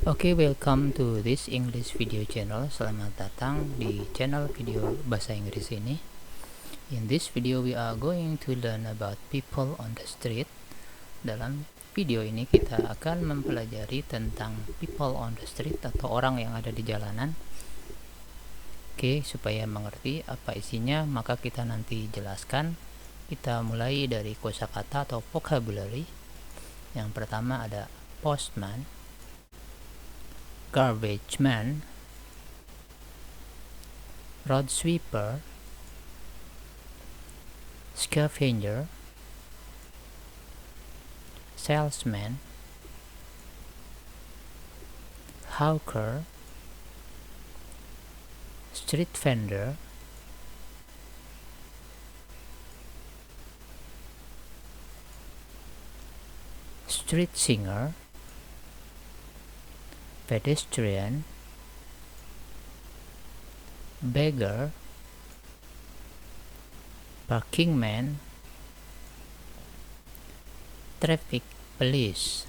Oke, welcome to this English video channel. Selamat datang di channel video bahasa Inggris ini. In this video we are going to learn about people on the street. Dalam video ini kita akan mempelajari tentang people on the street atau orang yang ada di jalanan. Oke, supaya mengerti apa isinya maka kita nanti jelaskan. Kita mulai dari kosakata atau vocabulary. Yang pertama ada postman, garbage man, road sweeper, scavenger, salesman, hawker, street vendor, street singer, pedestrian, beggar, parking man, traffic police.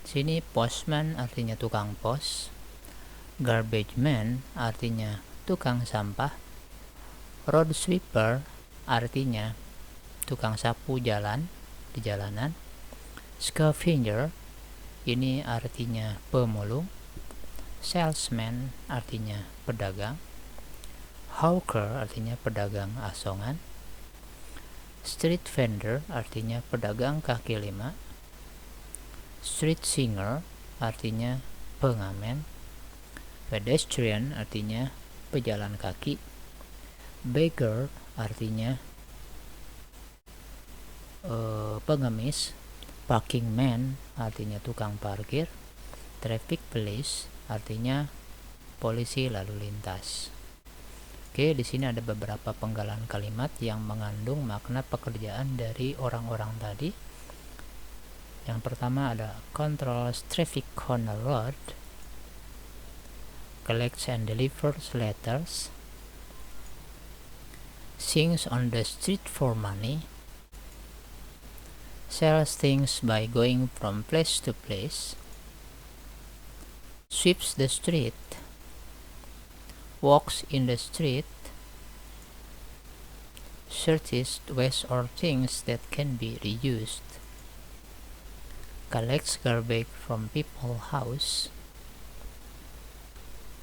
Sini postman artinya tukang pos, garbage man artinya tukang sampah, road sweeper artinya tukang sapu jalan di jalanan, scavenger ini artinya pemulung, salesman artinya pedagang, hawker artinya pedagang asongan, street vendor artinya pedagang kaki lima, street singer artinya pengamen, pedestrian artinya pejalan kaki, beggar artinya pengemis, parking man artinya tukang parkir, traffic police artinya polisi lalu lintas. Oke, di sini ada beberapa penggalan kalimat yang mengandung makna pekerjaan dari orang-orang tadi. Yang pertama ada controls traffic on a road, collects and delivers letters, sings on the street for money, sells things by going from place to place, sweeps the street, walks in the street, searches waste or things that can be reused, collects garbage from people's house,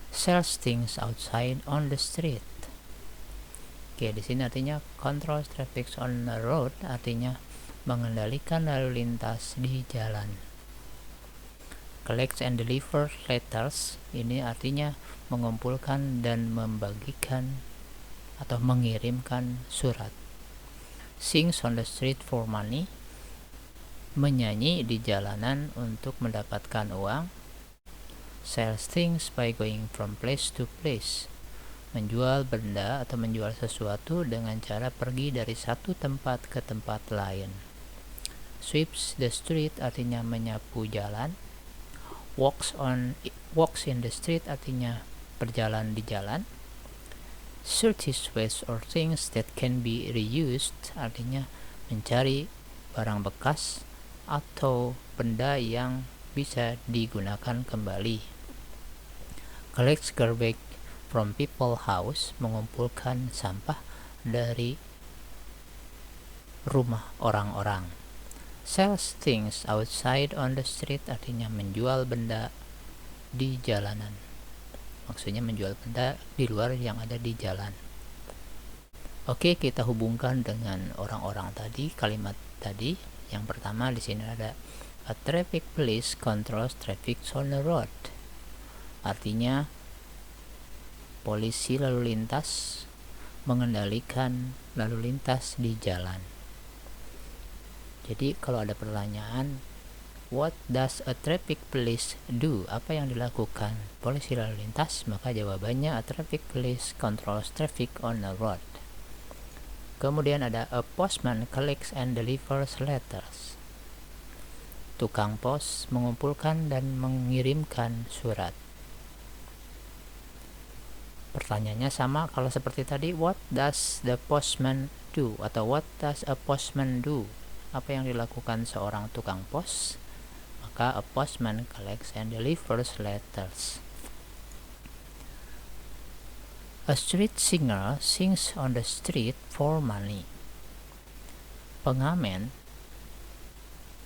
sells things outside on the street. Oke, di sini artinya control traffic on the road artinya mengendalikan lalu lintas di jalan. Collects and delivers letters ini artinya mengumpulkan dan membagikan atau mengirimkan surat. Sings on the street for money menyanyi di jalanan untuk mendapatkan uang. Sells things by going from place to place menjual benda atau menjual sesuatu dengan cara pergi dari satu tempat ke tempat lain. Sweeps the street artinya menyapu jalan. Walks in the street artinya berjalan di jalan. Searches waste or things that can be reused artinya mencari barang bekas atau benda yang bisa digunakan kembali. Collects garbage from people's house mengumpulkan sampah dari rumah orang-orang. Sells things outside on the street artinya menjual benda di jalanan. Maksudnya menjual benda di luar yang ada di jalan. Oke, kita hubungkan dengan orang-orang tadi, kalimat tadi. Yang pertama di sini ada a traffic police controls traffic on the road. Artinya polisi lalu lintas mengendalikan lalu lintas di jalan. Jadi kalau ada pertanyaan, what does a traffic police do? Apa yang dilakukan polisi lalu lintas? Maka jawabannya a traffic police controls traffic on the road. Kemudian ada a postman collects and delivers letters. Tukang pos mengumpulkan dan mengirimkan surat. Pertanyaannya sama kalau seperti tadi, what does the postman do? Atau what does a postman do? Apa yang dilakukan seorang tukang pos? maka a postman collects and delivers letters. A street singer sings on the street for money. Pengamen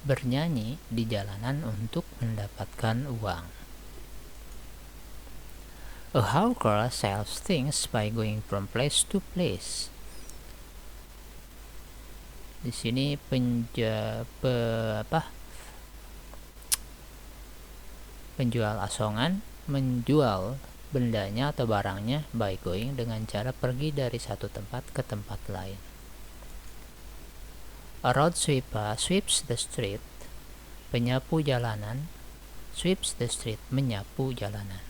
bernyanyi di jalanan untuk mendapatkan uang. A hawker sells things by going from place to place. Di sini penjual asongan menjual bendanya atau barangnya by going dengan cara pergi dari satu tempat ke tempat lain. A road sweeper sweeps the street. Penyapu jalanan sweeps the street, menyapu jalanan.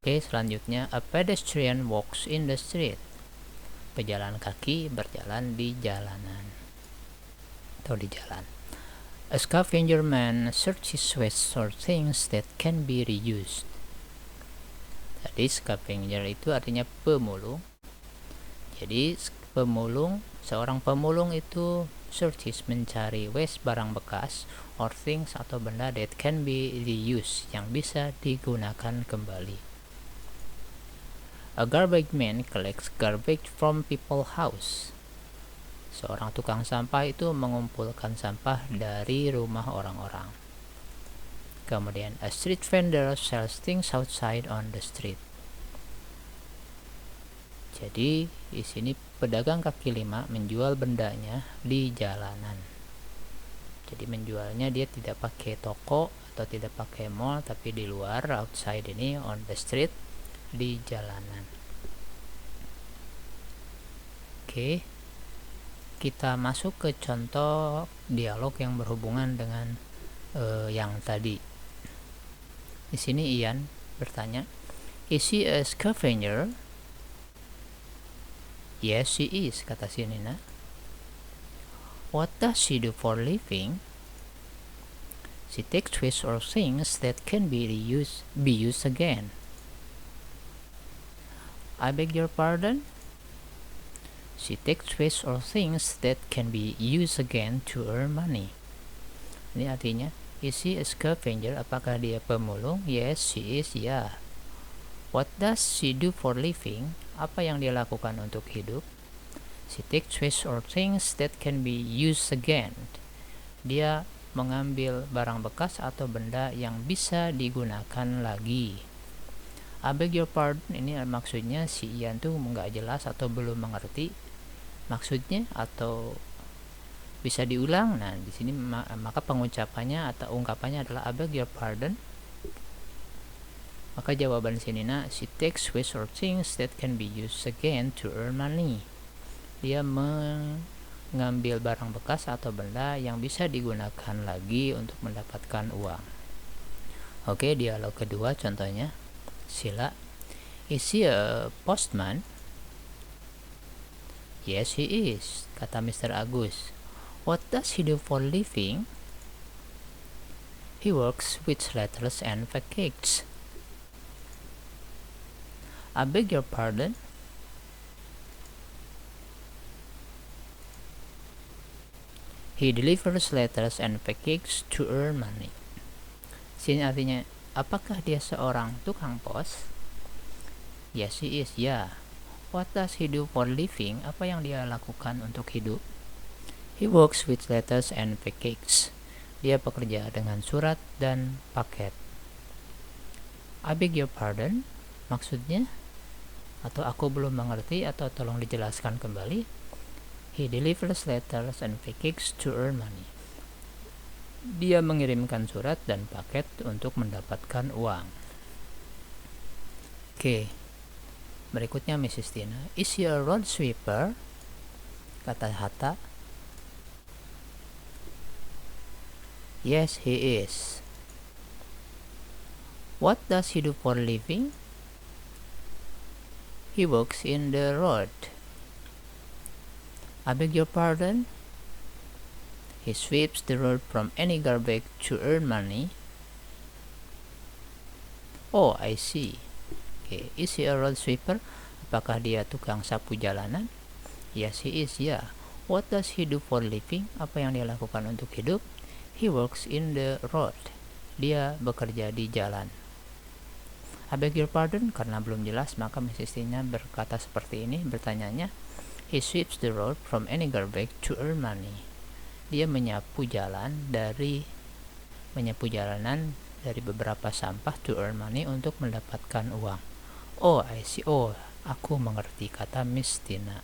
Oke, selanjutnya a pedestrian walks in the street. Pejalan kaki berjalan di jalanan atau di jalan. A scavenger man searches waste or things that can be reused. Tadi scavenger itu artinya pemulung. Jadi seorang pemulung itu searches, mencari waste, barang bekas, or things atau benda that can be reused, yang bisa digunakan kembali. A garbage man collects garbage from people's house. Seorang tukang sampah itu mengumpulkan sampah dari rumah orang-orang. Kemudian a street vendor sells things outside on the street. Jadi di sini pedagang kaki lima menjual bendanya di jalanan. Jadi menjualnya dia tidak pakai toko atau tidak pakai mall, tapi di luar, outside ini on the street, di jalanan. Oke, kita masuk ke contoh dialog yang berhubungan dengan yang tadi. Di sini Ian bertanya, "Is he a scavenger?" "Yes, she is," kata si Nina. "What does she do for living?" "She takes waste or things that can be used again." "I beg your pardon?" "She takes waste or things that can be used again to earn money." Ini artinya, is she a scavenger? Apakah dia pemulung? Yes, she is. Ya. What does she do for living? Apa yang dia lakukan untuk hidup? She takes waste or things that can be used again. Dia mengambil barang bekas atau benda yang bisa digunakan lagi. I beg your pardon, ini maksudnya si Ian tuh nggak jelas atau belum mengerti maksudnya atau bisa diulang. Nah, di sini maka pengucapannya atau ungkapannya adalah I beg your pardon. Maka jawaban sini she takes waste or things that can be used again to earn money. Dia mengambil barang bekas atau benda yang bisa digunakan lagi untuk mendapatkan uang. Oke, dialog kedua contohnya. Sila, "Is he a postman?" "Yes, he is," kata Mr. Agus. "What does he do for living?" "He works with letters and packages." "I beg your pardon?" "He delivers letters and packages to earn money." Sini artinya, apakah dia seorang tukang pos? Yes, he is. Ya. What does he do for living? Apa yang dia lakukan untuk hidup? He works with letters and packages. Dia bekerja dengan surat dan paket. I beg your pardon? Maksudnya? Atau aku belum mengerti, atau tolong dijelaskan kembali. He delivers letters and packages to earn money. Dia mengirimkan surat dan paket untuk mendapatkan uang. Oke. Berikutnya Mrs. Tina. "Is he a road sweeper?" kata Hatta. "Yes, he is." "What does he do for living?" "He works in the road." "I beg your pardon?" "He sweeps the road from any garbage to earn money." "Oh, I see." Okay. Is he a road sweeper? Apakah dia tukang sapu jalanan? Yes, he is. Ya. What does he do for living? Apa yang dia lakukan untuk hidup? He works in the road. Dia bekerja di jalan. I beg your pardon, karena belum jelas maka Mrs. Tina berkata seperti ini, bertanyanya. He sweeps the road from any garbage to earn money. Dia menyapu jalanan dari beberapa sampah to earn money, untuk mendapatkan uang. Oh, I see. Oh, aku mengerti, kata Miss Tina.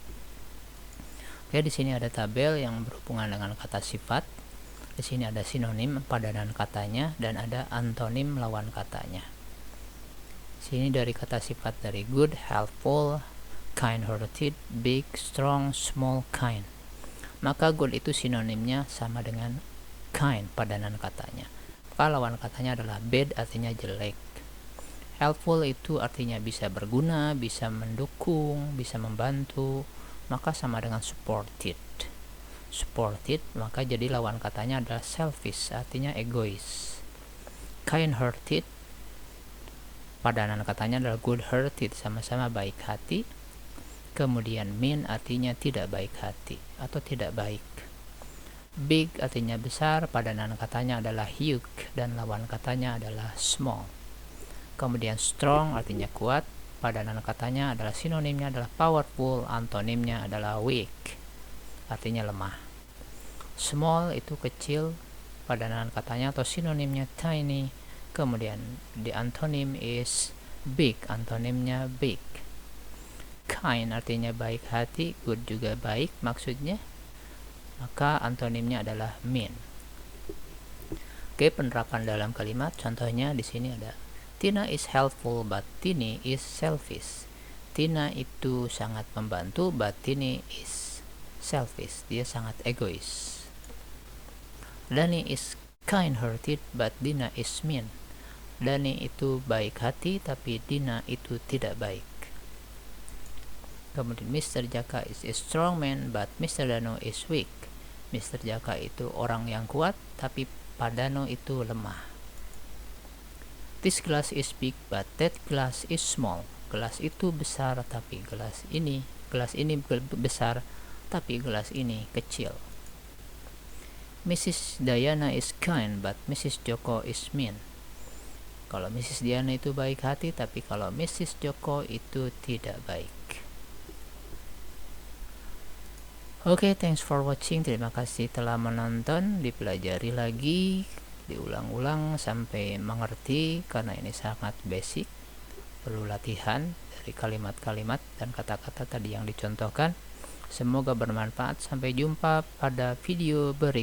Oke, di sini ada tabel yang berhubungan dengan kata sifat. Di sini ada sinonim padanan katanya dan ada antonim lawan katanya. Sini dari kata sifat dari good, helpful, kind-hearted, big, strong, small, kind. Maka good itu sinonimnya sama dengan kind padanan katanya. Maka lawan katanya adalah bad, artinya jelek. Helpful itu artinya bisa berguna, bisa mendukung, bisa membantu, maka sama dengan supported. Supported, maka jadi lawan katanya adalah selfish, artinya egois. Kind-hearted, padanan katanya adalah good-hearted, sama-sama baik hati. Kemudian mean artinya tidak baik hati atau tidak baik. Big artinya besar, padanan katanya adalah huge dan lawan katanya adalah small. Kemudian strong artinya kuat, padanan katanya adalah sinonimnya adalah powerful, antonimnya adalah weak, artinya lemah. Small itu kecil, padanan katanya atau sinonimnya tiny. Kemudian the antonym is big, antonimnya big. Kind artinya baik hati, good juga baik maksudnya, maka antonimnya adalah mean. Oke, penerapan dalam kalimat, contohnya di sini ada Tina is helpful but Tini is selfish. Tina itu sangat membantu but Tini is selfish, dia sangat egois. Dani is kind-hearted but Dina is mean. Dani itu baik hati tapi Dina itu tidak baik. Kemudian Mr. Jaka is a strong man but Mr. Dano is weak. Mr. Jaka itu orang yang kuat tapi Pak Dano itu lemah. This glass is big but that glass is small. Gelas itu besar tapi gelas ini besar tapi gelas ini kecil. Mrs. Diana is kind but Mrs. Joko is mean. Kalau Mrs. Diana itu baik hati, tapi kalau Mrs. Joko itu tidak baik. Oke, thanks for watching. Terima kasih telah menonton. Dipelajari lagi, diulang-ulang sampai mengerti, karena ini sangat basic. Perlu latihan dari kalimat-kalimat dan kata-kata tadi yang dicontohkan. Semoga bermanfaat. Sampai jumpa pada video berikutnya.